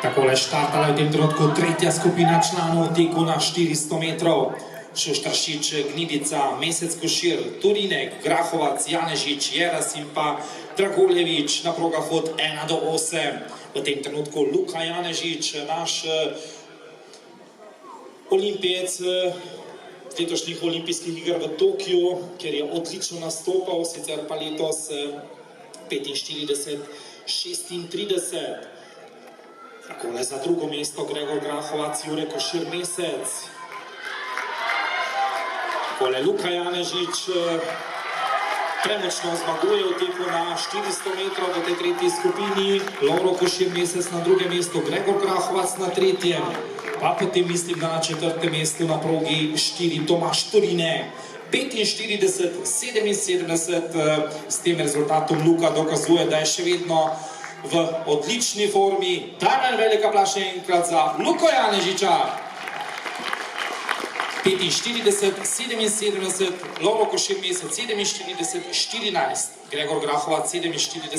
Takole štartala v tem trenutku tretja skupina članov teku na 400 metrov. Šuštaršič, Gnidica, Mesec Košir, Turinek, Grahovac, Janežič, Jeras in pa Dragoljevič na progah od 1 do 8. V tem trenutku Luka Janežič, naš olimpijec letošnjih olimpijskih iger v Tokiu, kjer je odlično nastopal, sicer pa letos 45-36. Takole za drugo mesto Gregor Grahovac, Jure Košir, Mesec. Takole Luka Janežič premočno zmaguje v teku na 400 metrov v tej tretji skupini. Lovro Košir, Mesec na drugem mestu, Gregor Grahovac na tretjem. Pa potem mislim, da na četrtem mestu na progi 4 Tomaž Turine. 45-77, s tem rezultatom Luka dokazuje, da je še vedno v odlični formi. Dajmo velika plaša enkrat za Luko Janežiča. 45-77, Lovro Košir, Mesec 47-14, Gregor Grahovac 47.